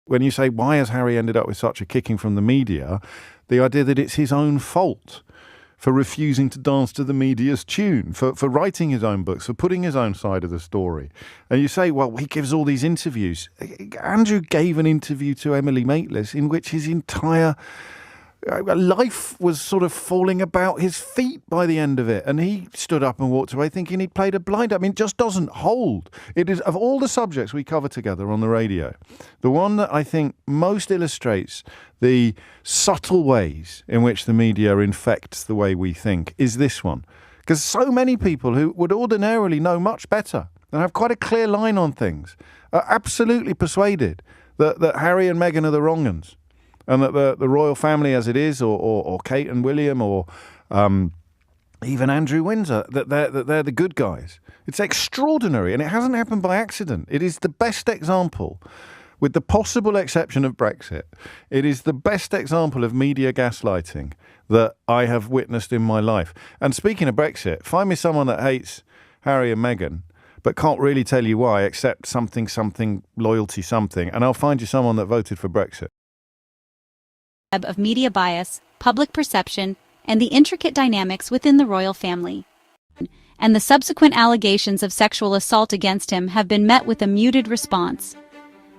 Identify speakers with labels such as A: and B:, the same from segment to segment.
A: When you say, why has Harry ended up with such a kicking from the media, the idea that it's his own fault for refusing to dance to the media's tune, for writing his own books, for putting his own side of the story. And you say, well, he gives all these interviews. Andrew gave an interview to Emily Maitlis in which his entire life was sort of falling about his feet by the end of it. And he stood up and walked away thinking he'd played a blind. I mean, it just doesn't hold. It is, of all the subjects we cover together on the radio, the one that I think most illustrates the subtle ways in which the media infects the way we think is this one. Because so many people who would ordinarily know much better and have quite a clear line on things are absolutely persuaded that Harry and Meghan are the wrong uns. And that the royal family as it is, or Kate and William, or even Andrew Windsor, that they're the good guys. It's extraordinary, and it hasn't happened by accident. It is the best example, with the possible exception of Brexit, it is the best example of media gaslighting that I have witnessed in my life. And speaking of Brexit, find me someone that hates Harry and Meghan, but can't really tell you why, except something, loyalty something, and I'll find you someone that voted for Brexit.
B: Of media bias, public perception, and the intricate dynamics within the royal family. And the subsequent allegations of sexual assault against him have been met with a muted response.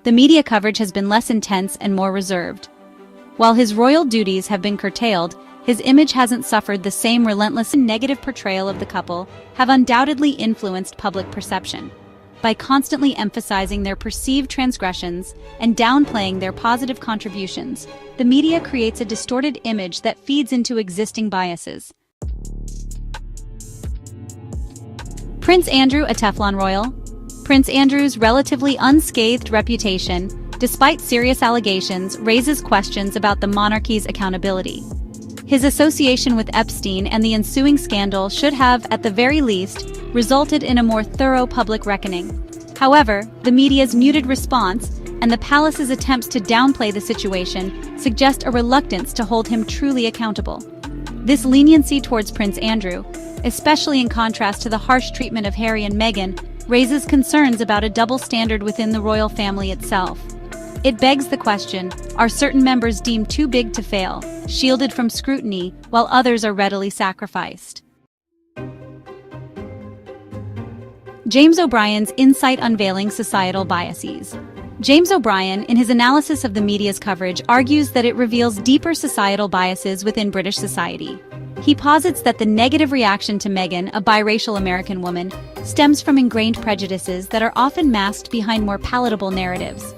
B: The media coverage has been less intense and more reserved. While his royal duties have been curtailed, his image hasn't suffered the same relentless and negative portrayal of the couple have undoubtedly influenced public perception. By constantly emphasizing their perceived transgressions and downplaying their positive contributions, the media creates a distorted image that feeds into existing biases. Prince Andrew, a Teflon royal. Prince Andrew's relatively unscathed reputation, despite serious allegations, raises questions about the monarchy's accountability. His association with Epstein and the ensuing scandal should have, at the very least, resulted in a more thorough public reckoning. However, the media's muted response and the palace's attempts to downplay the situation suggest a reluctance to hold him truly accountable. This leniency towards Prince Andrew, especially in contrast to the harsh treatment of Harry and Meghan, raises concerns about a double standard within the royal family itself. It begs the question, are certain members deemed too big to fail, shielded from scrutiny, while others are readily sacrificed? James O'Brien's insight unveiling societal biases. James O'Brien, in his analysis of the media's coverage, argues that it reveals deeper societal biases within British society. He posits that the negative reaction to Meghan, a biracial American woman, stems from ingrained prejudices that are often masked behind more palatable narratives.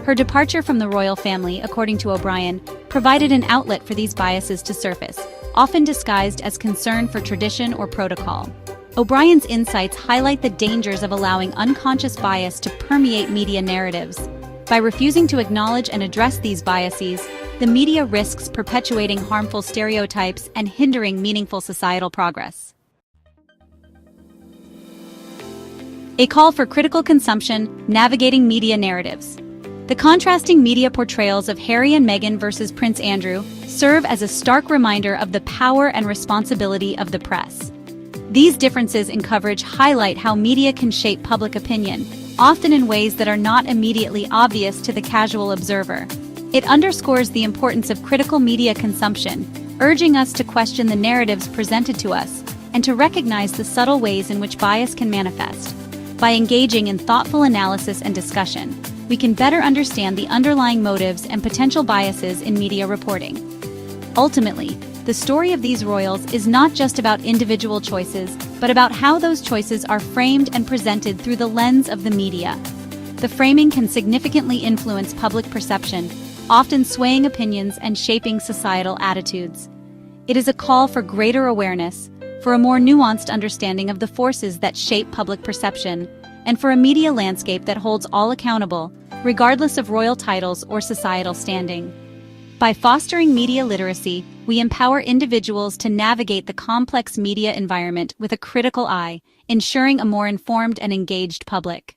B: Her departure from the royal family, according to O'Brien, provided an outlet for these biases to surface, often disguised as concern for tradition or protocol. O'Brien's insights highlight the dangers of allowing unconscious bias to permeate media narratives. By refusing to acknowledge and address these biases, the media risks perpetuating harmful stereotypes and hindering meaningful societal progress. A call for critical consumption, navigating media narratives. The contrasting media portrayals of Harry and Meghan versus Prince Andrew serve as a stark reminder of the power and responsibility of the press. These differences in coverage highlight how media can shape public opinion, often in ways that are not immediately obvious to the casual observer. It underscores the importance of critical media consumption, urging us to question the narratives presented to us and to recognize the subtle ways in which bias can manifest. By engaging in thoughtful analysis and discussion, we can better understand the underlying motives and potential biases in media reporting. Ultimately, the story of these royals is not just about individual choices, but about how those choices are framed and presented through the lens of the media. The framing can significantly influence public perception, often swaying opinions and shaping societal attitudes. It is a call for greater awareness, for a more nuanced understanding of the forces that shape public perception, and for a media landscape that holds all accountable, regardless of royal titles or societal standing. By fostering media literacy, we empower individuals to navigate the complex media environment with a critical eye, ensuring a more informed and engaged public.